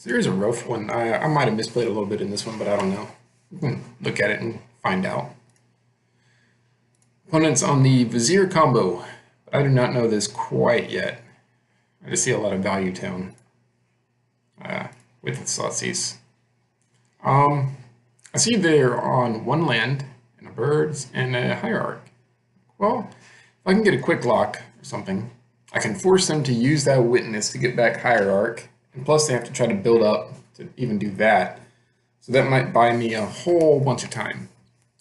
There is a rough one. I might have misplayed a little bit in this one, but I don't know. We can look at it and find out. Opponents on the Vizier combo. But I do not know this quite yet. I just see a lot of value tone with the Thoughtseize. I see they're on one land and a birds and a hierarch. Well, if I can get a quick lock or something, I can force them to use that witness to get back hierarch. And plus they have to try to build up to even do that. So that might buy me a whole bunch of time.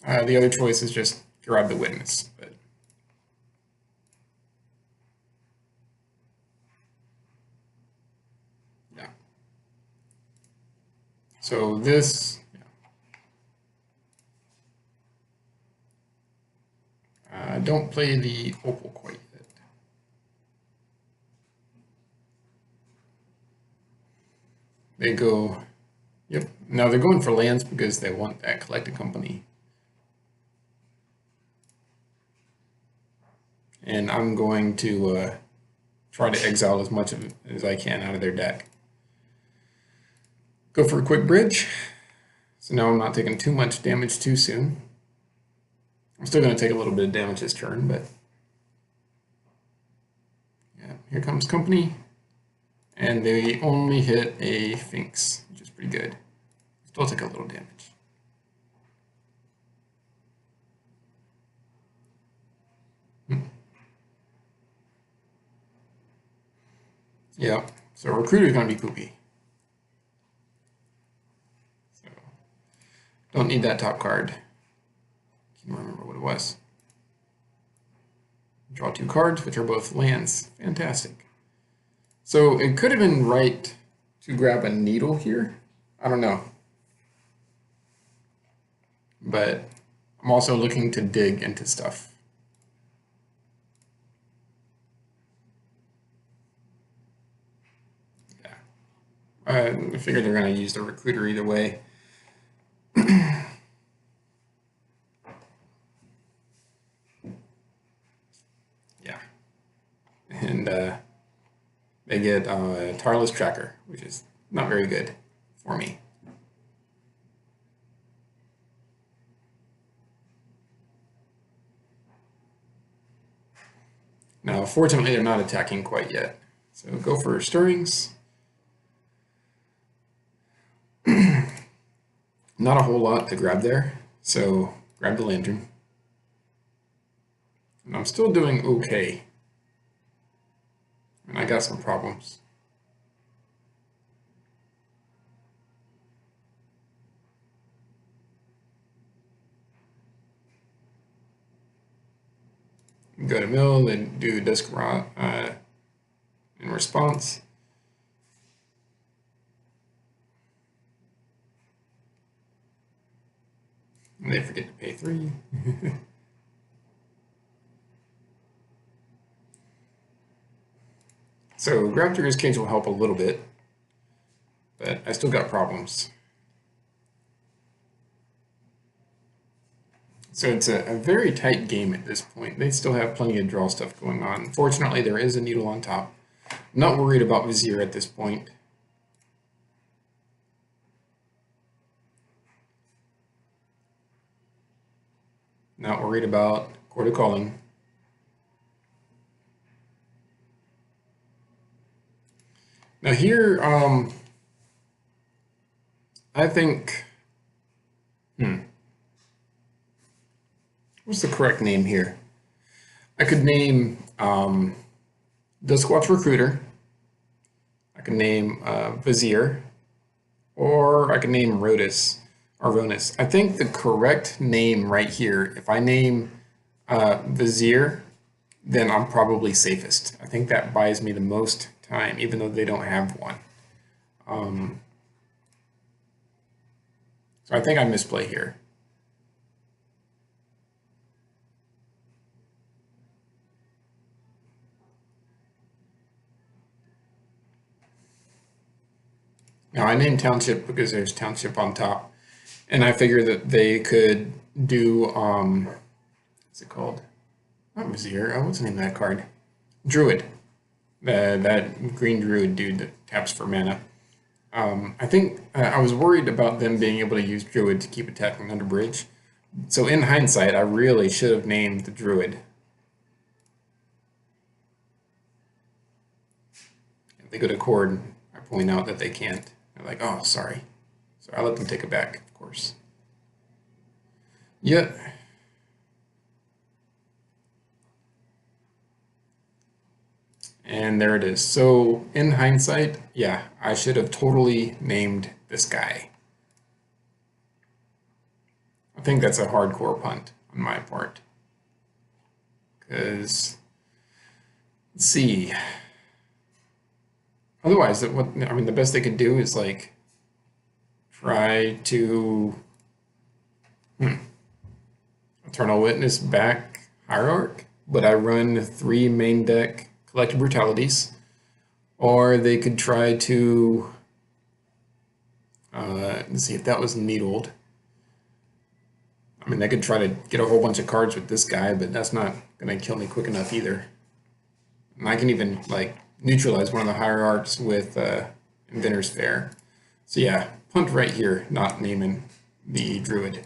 The other choice is just grab the witness. But yeah. So this, don't play the opal quite yet. They go, yep. Now they're going for lands because they want that collected company. And I'm going to try to exile as much of it as I can out of their deck. Go for a quick bridge. So now I'm not taking too much damage too soon. I'm still going to take a little bit of damage this turn, but yeah, here comes company. And they only hit a Sphinx, which is pretty good. Still take a little damage. Yeah, so Recruiter's going to be poopy. So, don't need that top card. Can't remember what it was. Draw 2 cards, which are both lands. Fantastic. So it could have been right to grab a needle here. I don't know. But I'm also looking to dig into stuff. Yeah. I figured they're going to use the Recruiter either way. Yeah. And they get Tireless Tracker, which is not very good for me. Now, fortunately, they're not attacking quite yet. So go for Stirrings. Not a whole lot to grab there, so grab the Lantern. And I'm still doing okay. And I got some problems. Go to mill, then do Dusk Rot in response. And they forget to pay 3. So Grab Trigger's Cage will help a little bit, but I still got problems. So it's a very tight game at this point. They still have plenty of draw stuff going on. Fortunately, there is a needle on top. I'm not worried about Vizier at this point. Not worried about Court of Calling. Now here, I think, what's the correct name here? I could name Duskwatch Recruiter. I can name Vizier, or I can name Rodus or Ronus. I think the correct name right here, if I name Vizier, then I'm probably safest. I think that buys me the most time, even though they don't have one. So I think I misplay here. Now I named Township because there's Township on top, and I figure that they could do, what's it called? Not Vizier, what's the name of that card? Druid. That green Druid dude that taps for mana. I think I was worried about them being able to use Druid to keep attacking under bridge. So in hindsight, I really should have named the Druid. If they go to Chord, I point out that they can't. They're like, oh, sorry. So I let them take it back, of course. Yep. And there it is. So in hindsight, yeah, I should have totally named this guy. I think that's a hardcore punt on my part. Because, let's see. Otherwise, what I mean, the best they could do is like try to Eternal Witness back Hierarch, but I run 3 main deck Collective Brutalities. Or they could try to, let's see if that was needled. I mean, they could try to get a whole bunch of cards with this guy, but that's not going to kill me quick enough either. And I can even, like, neutralize one of the Hierarchs with Inventor's Fair. So yeah, punt right here, not naming the Druid.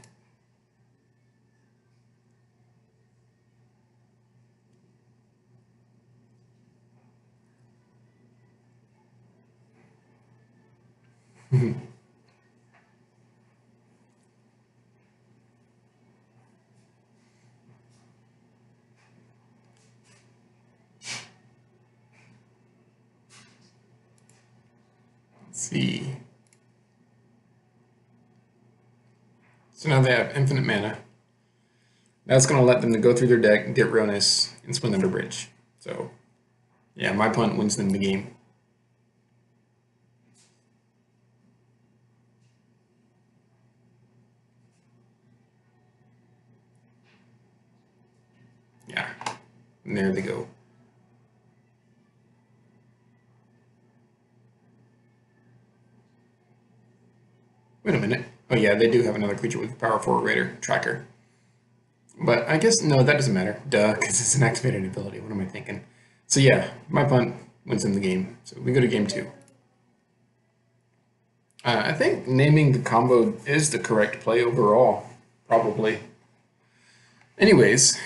Let's see. So now they have infinite mana. That's going to let them go through their deck, get Ronus, and swing under bridge. So, yeah, my punt wins them the game. Yeah, and there they go. Wait a minute. Oh yeah, they do have another creature with Power 4 Raider Tracker. But I guess, no, that doesn't matter. Duh, because it's an activated ability. What am I thinking? So yeah, my punt wins them the game. So we go to game 2. I think naming the combo is the correct play overall, probably. Anyways,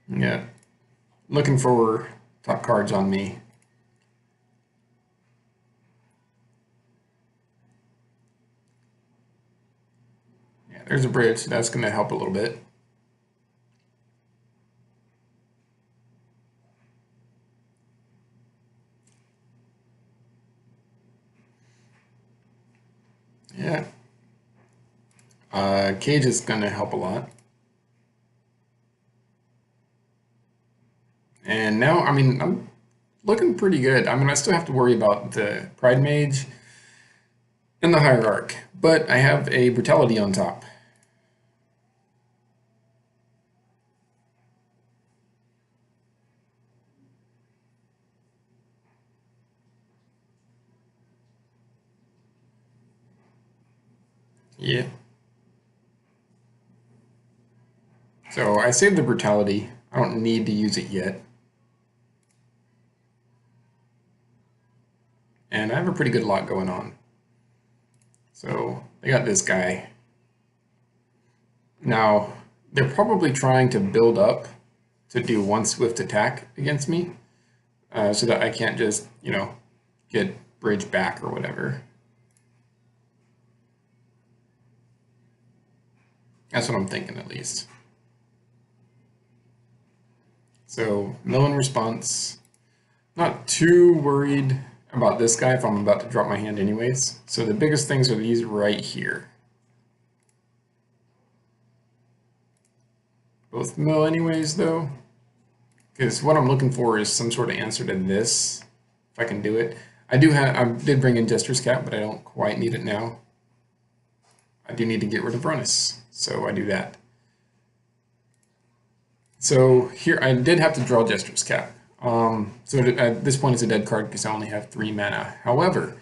yeah, looking for top cards on me. Yeah, there's a bridge. That's going to help a little bit. Yeah. Cage is going to help a lot. And now, I mean, I'm looking pretty good. I mean, I still have to worry about the Pride Mage and the Hierarch, but I have a Brutality on top. Yeah. So I saved the Brutality. I don't need to use it yet. And I have a pretty good lot going on. So they got this guy. Now, they're probably trying to build up to do 1 swift attack against me, so that I can't just, get bridge back or whatever. That's what I'm thinking, at least. So, no in response. Not too worried about this guy if I'm about to drop my hand anyways. So the biggest things are these right here. Both mill anyways, though. Because what I'm looking for is some sort of answer to this, if I can do it. I did bring in Jester's Cap, but I don't quite need it now. I do need to get rid of Runus, so I do that. So here, I did have to draw Jester's Cap. So at this point it's a dead card because I only have 3 mana. However,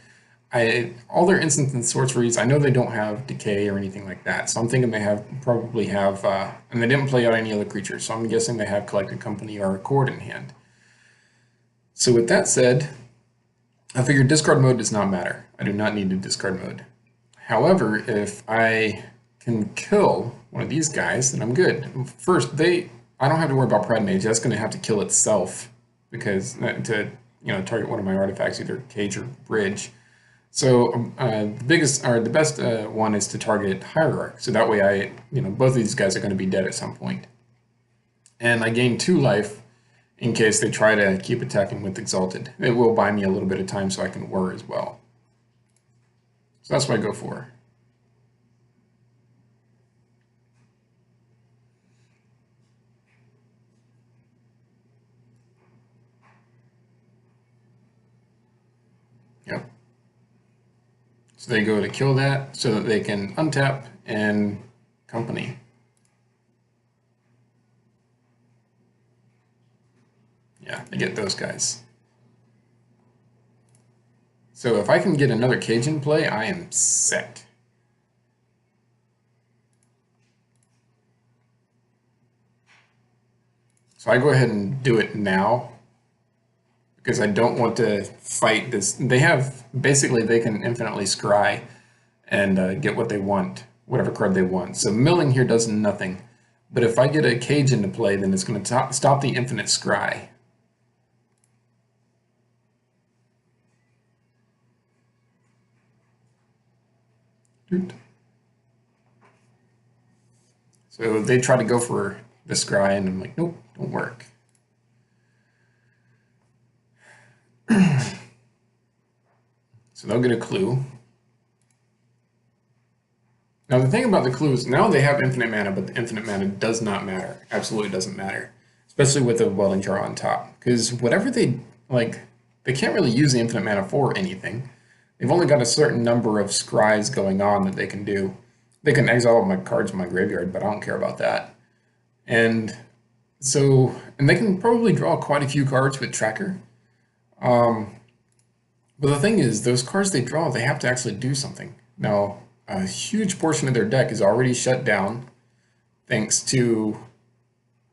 all their instant and sorceries, I know they don't have decay or anything like that. So I'm thinking they probably have, and they didn't play out any other creatures. So I'm guessing they have Collected Company or Accord in hand. So with that said, I figured discard mode does not matter. I do not need a discard mode. However, if I can kill one of these guys, then I'm good. First, I don't have to worry about Pride Mage. That's going to have to kill itself because to target one of my artifacts, either Cage or Bridge. So the best one is to target Hierarch. So that way both of these guys are going to be dead at some point. And I gain 2 life in case they try to keep attacking with Exalted. It will buy me a little bit of time so I can whir as well. So that's what I go for. Yep. So they go to kill that so that they can untap and company. Yeah, they get those guys. So if I can get another Cage in play, I am set. So I go ahead and do it now because I don't want to fight this. They can infinitely scry and get what they want, whatever card they want. So milling here does nothing. But if I get a Cage into play, then it's going to stop the infinite scry. So they try to go for the scry, and I'm like, nope, don't work. So they'll get a clue. Now the thing about the clue is now they have infinite mana, but the infinite mana does not matter. Absolutely doesn't matter. Especially with the Welding Jar on top. Because whatever they can't really use the infinite mana for anything. They've only got a certain number of scries going on that they can do. They can exile all my cards in my graveyard, but I don't care about that. And they can probably draw quite a few cards with Tracker. But the thing is, those cards they draw, they have to actually do something. Now, a huge portion of their deck is already shut down thanks to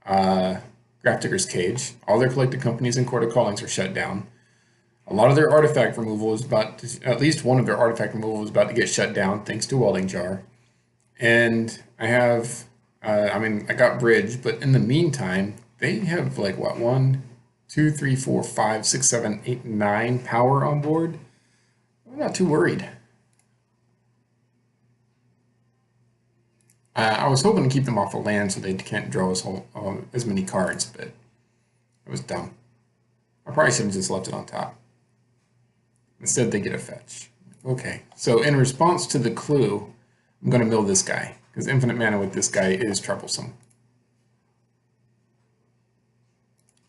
Grafdigger's Cage. All their Collected Companies and Court of Callings are shut down. A lot of their artifact removal is at least one of their artifact removal is about to get shut down thanks to Welding Jar. And I have, I got Bridge, but in the meantime, they have 1, 2, 3, 4, 5, 6, 7, 8, 9 power on board. I'm not too worried. I was hoping to keep them off the land so they can't draw as many cards, but it was dumb. I probably should have just left it on top. Instead, they get a fetch. Okay, so in response to the clue, I'm going to mill this guy, because infinite mana with this guy is troublesome.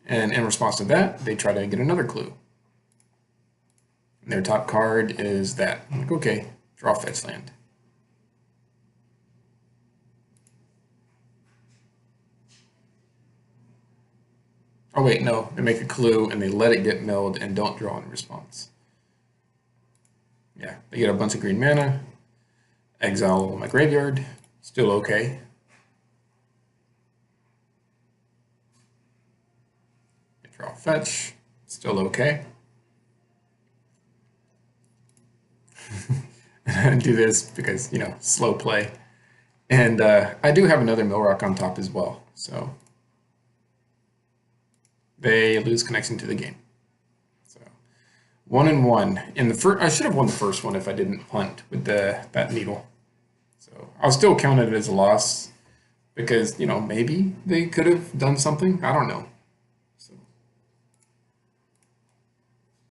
And in response to that, they try to get another clue. And their top card is that. I'm like, okay, draw fetch land. Oh wait, no, they make a clue and they let it get milled and don't draw in response. Yeah, they get a bunch of green mana, exile my graveyard, still okay. They draw fetch, still okay. I do this because, slow play. And I do have another mill rock on top as well, so they lose connection to the game. So 1-1. In the first, I should have won the first one if I didn't punt with that needle. So I'll still count it as a loss because maybe they could have done something. I don't know.